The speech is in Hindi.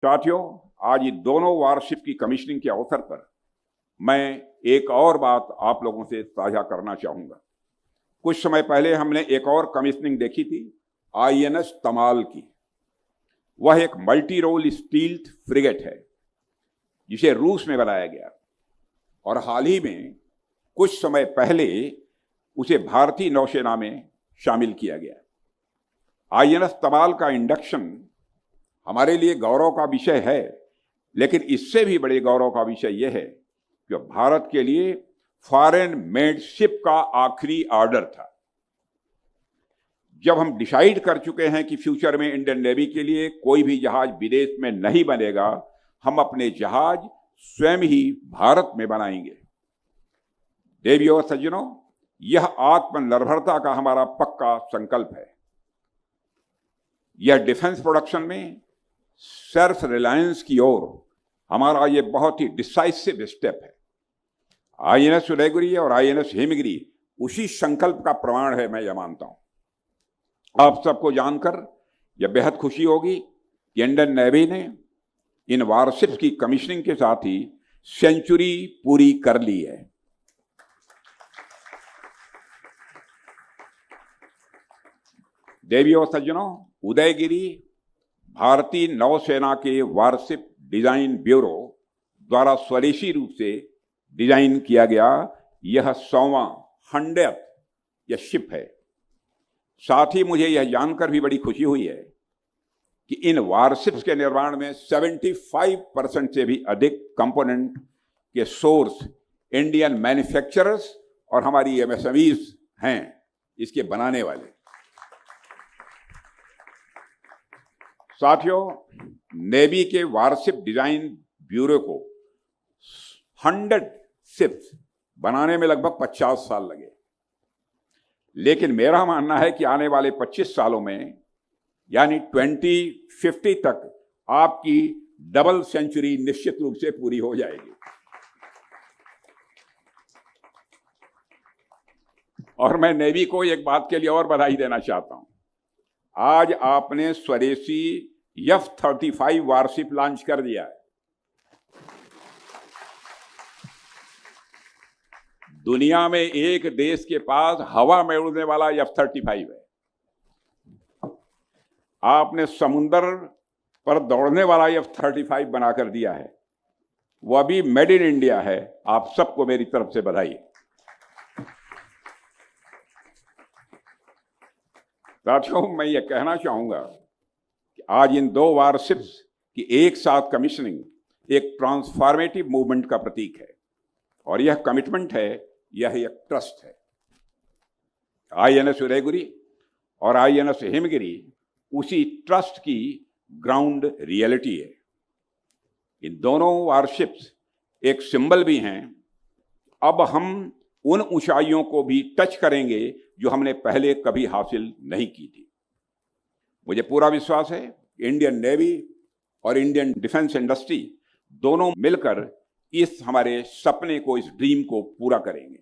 साथियों, आज ये दोनों वारशिप की कमीशनिंग के अवसर पर मैं एक और बात आप लोगों से साझा करना चाहूंगा। कुछ समय पहले हमने एक और कमीशनिंग देखी थी आईएनएस तमाल की। वह एक मल्टी रोल स्टील्थ फ्रिगेट है जिसे रूस में बनाया गया और हाल ही में कुछ समय पहले उसे भारतीय नौसेना में शामिल किया गया। आईएनएस तमाल का इंडक्शन हमारे लिए गौरव का विषय है, लेकिन इससे भी बड़े गौरव का विषय यह है कि भारत के लिए फॉरेन मेड शिप का आखिरी ऑर्डर था। जब हम डिसाइड कर चुके हैं कि फ्यूचर में इंडियन नेवी के लिए कोई भी जहाज विदेश में नहीं बनेगा, हम अपने जहाज स्वयं ही भारत में बनाएंगे। देवियों और सज्जनों, यह आत्मनिर्भरता का हमारा पक्का संकल्प है। यह डिफेंस प्रोडक्शन में सेल्फ रिलायंस की ओर हमारा यह बहुत ही डिसाइसिव स्टेप है। आईएनएस उदयगिरी और आईएनएस हिमगिरी उसी संकल्प का प्रमाण है, मैं यह मानता हूं। आप सबको जानकर यह बेहद खुशी होगी कि इंडियन नेवी ने इन वारशिप्स की कमीशनिंग के साथ ही सेंचुरी पूरी कर ली है। देवियों और सज्जनों, उदयगिरी भारतीय नौसेना के वारशिप डिजाइन ब्यूरो द्वारा स्वदेशी रूप से डिजाइन किया गया यह 100वां यह शिप है। साथ ही मुझे यह जानकर भी बड़ी खुशी हुई है कि इन वारशिप्स के निर्माण में 75% से भी अधिक कंपोनेंट के सोर्स इंडियन मैन्युफैक्चरर्स और हमारी एमएसएमईज हैं, इसके बनाने वाले। साथियों, नेवी के वारशिप डिजाइन ब्यूरो को 100 शिप्स बनाने में लगभग 50 साल लगे, लेकिन मेरा मानना है कि आने वाले 25 सालों में यानी 2050 तक आपकी डबल सेंचुरी निश्चित रूप से पूरी हो जाएगी। और मैं नेवी को एक बात के लिए और बधाई देना चाहता हूं। आज आपने स्वदेशी F-35 वारशिप लॉन्च कर दिया है। दुनिया में एक देश के पास हवा में उड़ने वाला F-35 है। आपने समुद्र पर दौड़ने वाला F-35 बनाकर दिया है, वह भी मेड इन इंडिया है। आप सबको मेरी तरफ से बधाई। साथियों, मैं ये कहना चाहूंगा कि आज इन दो वारशिप्स की एक साथ कमीशनिंग एक ट्रांसफॉर्मेटिव मूवमेंट का प्रतीक है और यह कमिटमेंट है, यह एक ट्रस्ट है। आईएनएस उदयगिरी और आईएनएस हिमगिरी उसी ट्रस्ट की ग्राउंड रियलिटी है। इन दोनों वारशिप्स एक सिंबल भी हैं। अब हम उन ऊंचाइयों को भी टच करेंगे जो हमने पहले कभी हासिल नहीं की थी। मुझे पूरा विश्वास है इंडियन नेवी और इंडियन डिफेंस इंडस्ट्री दोनों मिलकर इस हमारे सपने को, इस ड्रीम को पूरा करेंगे।